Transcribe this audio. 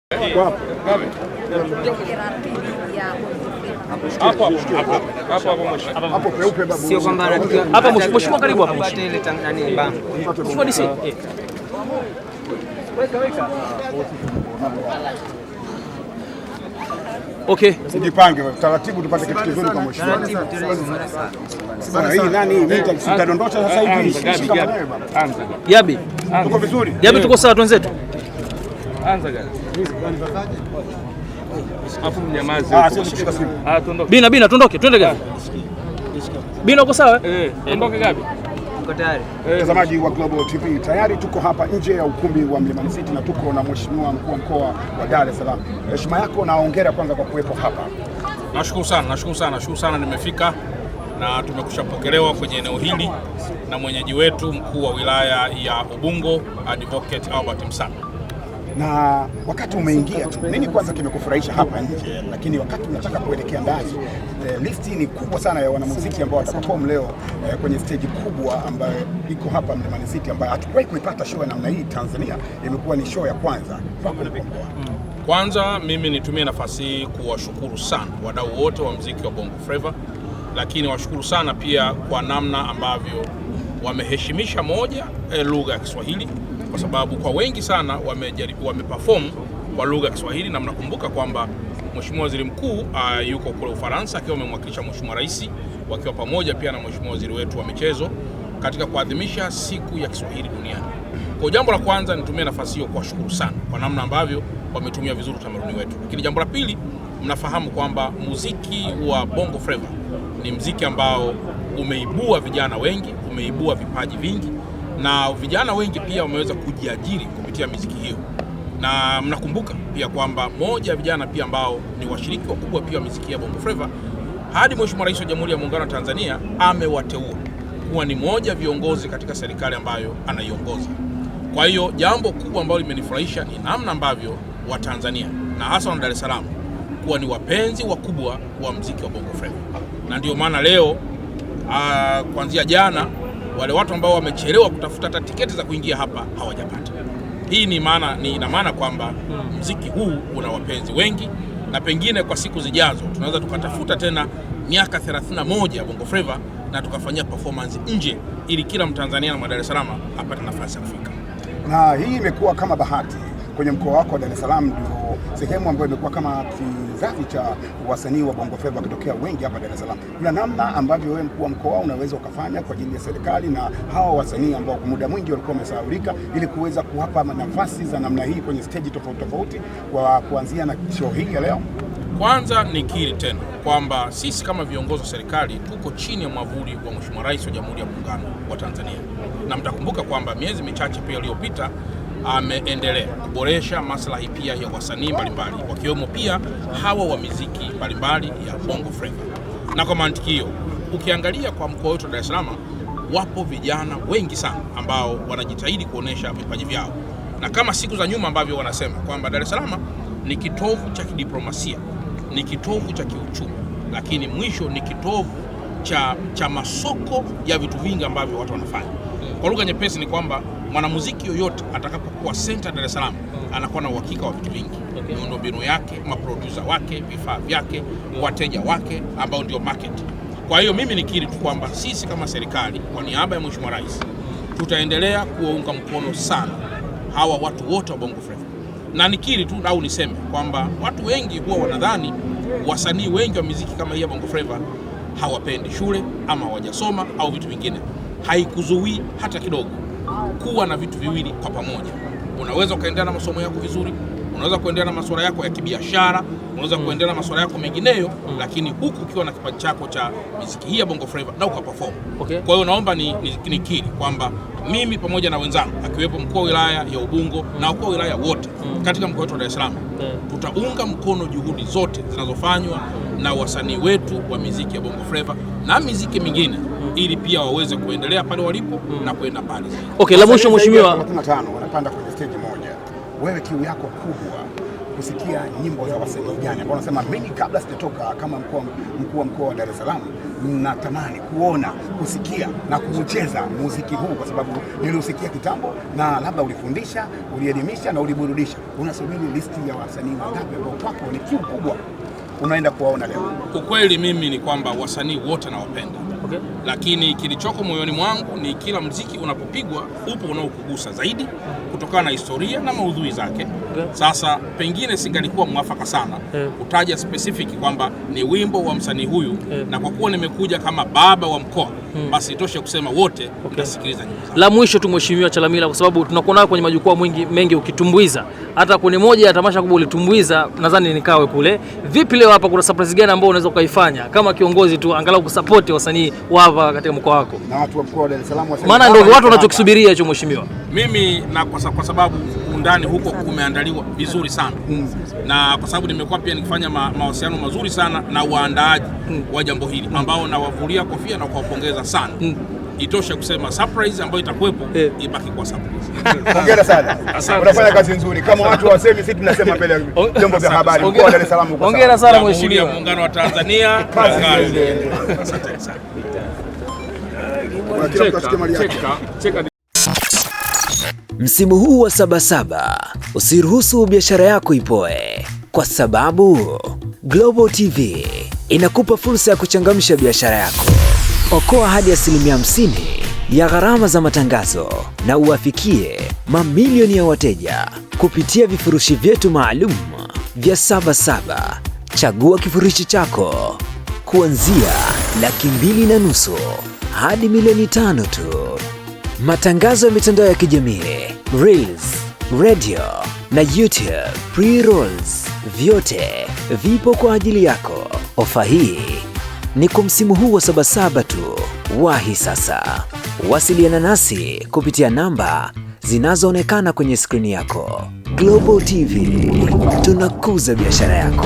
Hapo peupe babu. Sio kwamba hapa mheshimiwa karibu hapo. Pate ile nani bango. Mheshimiwa DC. Okay. Sijipange taratibu tupate kitu kizuri kwa mheshimiwa. Bwana hii nani mtadondosha sasa hivi? Anza. Yabi. Tuko vizuri? Yabi tuko sawa wenzetu. Anza gani? Afu mnyamazi. Sio kushika simu. Tuondoke. Bina tuondoke, twende gani? Bina uko sawa? Tuondoke gapi? Uko tayari? Mtazamaji wa Global TV, tayari tuko hapa nje ya ukumbi wa Mlimani City na tuko na mheshimiwa mkuu wa mkoa wa Dar es Salaam. Heshima yako na hongera kwanza kwa kuwepo hapa. Nashukuru sana nimefika na tumekushapokelewa kwenye eneo hili na mwenyeji wetu mkuu wa wilaya ya Ubungo Advocate Albert Msami. Na wakati umeingia tu, nini kwanza kimekufurahisha hapa nje, lakini wakati unataka kuelekea ndani, listi ni kubwa sana ya wanamuziki ambao wataperform leo kwenye stage kubwa ambayo iko hapa Mlimani City, ambayo hatukuwahi kuipata show ya namna hii Tanzania. Imekuwa ni show ya kwanza. Kwanza mimi nitumie nafasi hii kuwashukuru sana wadau wote wa muziki wa Bongo Flava, lakini washukuru sana pia kwa namna ambavyo wameheshimisha moja lugha ya Kiswahili, kwa sababu kwa wengi sana wameperform kwa lugha ya Kiswahili, na mnakumbuka kwamba Mheshimiwa Waziri Mkuu yuko kule Ufaransa akiwa amemwakilisha Mheshimiwa Rais, wakiwa pamoja pia na Mheshimiwa Waziri wetu wa michezo katika kuadhimisha siku ya Kiswahili duniani. Kwa jambo la kwanza nitumie nafasi hiyo kuwashukuru sana kwa namna ambavyo wametumia vizuri utamaduni wetu. Lakini jambo la pili, mnafahamu kwamba muziki wa Bongo Flava ni muziki ambao umeibua vijana wengi, umeibua vipaji vingi, na vijana wengi pia wameweza kujiajiri kupitia muziki hiyo. Na mnakumbuka pia kwamba moja ya vijana pia ambao ni washiriki wakubwa pia wa muziki ya Bongo Flava, hadi Mheshimiwa Rais wa Jamhuri ya Muungano wa Tanzania amewateua kuwa ni moja viongozi katika serikali ambayo anaiongoza. Kwa hiyo jambo kubwa ambalo limenifurahisha ni namna ambavyo Watanzania na hasa wa Dar es Salaam kuwa ni wapenzi wakubwa wa muziki wa Bongo Flava. Na ndio maana leo kuanzia jana wale watu ambao wamechelewa kutafuta hata tiketi za kuingia hapa hawajapata. Hii ina maana kwamba muziki huu una wapenzi wengi, na pengine kwa siku zijazo tunaweza tukatafuta tena miaka 31 ya Bongo Flava na tukafanyia performance nje, ili kila Mtanzania na Dar es Salaam apate nafasi ya kufika. Na hii imekuwa kama bahati kwenye mkoa wako wa Dar es Salaam, ndio sehemu ambayo imekuwa kama kizazi cha wasanii wa Bongo Flava kutokea wengi hapa Dar es Salaam. Kuna namna ambavyo wewe mkuu wa mkoa unaweza ukafanya kwa ajili ya serikali na hawa wasanii ambao kwa muda mwingi walikuwa wamesahaulika, ili kuweza kuwapa nafasi za namna hii kwenye stage tofauti kwa kuanzia na show hii ya leo? Kwanza nikiri tena kwamba sisi kama viongozi wa serikali tuko chini ya mwavuli wa Mheshimiwa Rais wa Jamhuri ya Muungano wa Tanzania, na mtakumbuka kwamba miezi michache pia iliyopita ameendelea kuboresha maslahi pia ya wasanii mbalimbali, wakiwemo pia hawa wa muziki mbalimbali ya Bongo Flava. Na kwa mantiki hiyo, ukiangalia kwa mkoa wetu wa Dar es Salaam, wapo vijana wengi sana ambao wanajitahidi kuonesha vipaji vyao, na kama siku za nyuma ambavyo wanasema kwamba Dar es Salaam ni kitovu cha kidiplomasia, ni kitovu cha kiuchumi, lakini mwisho ni kitovu cha masoko ya vitu vingi ambavyo watu wanafanya. Kwa lugha nyepesi ni kwamba mwanamuziki yoyote atakapokuwa center Dar es Salaam anakuwa na uhakika wa vitu vingi, miundombinu yake, maproducer wake, vifaa vyake, wateja wake ambao ndio market. Kwa hiyo mimi nikiri tu kwamba sisi kama serikali kwa niaba ya Mheshimiwa Rais tutaendelea kuwaunga mkono sana hawa watu wote wa Bongo Flava. Na nikiri tu au niseme kwamba watu wengi huwa wanadhani wasanii wengi wa muziki kama hii ya Bongo Flava hawapendi shule ama hawajasoma au vitu vingine. Haikuzuii hata kidogo kuwa na vitu viwili kwa pamoja. Unaweza kuendelea na masomo yako vizuri, unaweza kuendelea na masuala yako ya kibiashara, unaweza kuendelea na masuala yako mengineyo, lakini huku ukiwa na kipaji chako cha muziki hii ya Bongo Flava na ukaperform. Kwa hiyo naomba nikiri kwamba mimi pamoja na wenzangu akiwepo mkuu wa wilaya ya Ubungo na wakuu wa wilaya wote katika mkoa wetu wa Dar es Salaam tutaunga mkono juhudi zote zinazofanywa na wasanii wetu wa muziki ya Bongo Flava na muziki mingine, ili pia waweze kuendelea pale walipo na kwenda mbali zaidi. Okay, la mwisho mheshimiwa, 35 wanapanda kwenye stage moja. Wewe kiu yako kubwa kusikia nyimbo za wasanii gani ambao wanasema mimi kabla sijatoka kama mkuu wa mkoa wa Dar es Salaam natamani kuona, kusikia na kucheza muziki huu, kwa sababu niliusikia kitambo na labda ulifundisha, ulielimisha na uliburudisha. Unasubiri listi ya wasanii wangapi ambao kwako ni kiu kubwa unaenda kuwaona leo? Ukweli mimi ni kwamba wasanii wote nawapenda. Okay. Lakini kilichoko moyoni mwangu ni kila muziki unapopigwa upo unaokugusa zaidi kutokana na historia na maudhui zake. Okay. Sasa pengine singalikuwa mwafaka sana kutaja specific kwamba ni wimbo wa msanii huyu, na kwa kuwa nimekuja kama baba wa mkoa basi itoshe kusema wote utasikiliza nyimbo zangu. La mwisho tu Mheshimiwa Chalamila, kwa sababu tunakuona kwenye majukwaa mengi ukitumbuiza, hata kwenye moja ya tamasha kubwa ulitumbuiza, nadhani nikawe kule. Vipi leo hapa kuna surprise gani ambayo unaweza kuifanya kama kiongozi tu angalau kusupport wasanii wa hapa katika mkoa wako na watu wa mkoa wa Dar es Salaam? Maana ndio watu wanachokisubiria hicho Mheshimiwa. Mimi na kwa sababu undani huko kumeandaliwa vizuri sana na kwa sababu nimekuwa pia nikifanya mawasiliano mazuri sana na waandaaji wa jambo hili ambao nawavulia kofia na kuwapongeza sana. Itoshe kusema surprise ambayo itakuwepo ibaki kwa surprise. Hongera sana. Unafanya kazi nzuri. Kama watu wasemi, sisi tunasema mbele ya vyombo vya habari mkoa wa Dar es Salaam. Hongera sana Mheshimiwa. Muungano wa Tanzania. Asante sana. Msimu huu wa Sabasaba usiruhusu biashara yako ipoe, kwa sababu Global TV inakupa fursa ya kuchangamsha biashara yako. Okoa hadi 50% ya gharama za matangazo na uwafikie mamilioni ya wateja kupitia vifurushi vyetu maalum vya Sabasaba. Chagua kifurushi chako kuanzia $250,000 hadi $500,000 tu. Matangazo ya mitandao ya kijamii, Reels, radio na YouTube pre-rolls, vyote vipo kwa ajili yako. Ofa hii ni kwa msimu huu wa Sabasaba tu. Wahi sasa. Wasiliana nasi kupitia namba zinazoonekana kwenye skrini yako. Global TV, tunakuza biashara yako.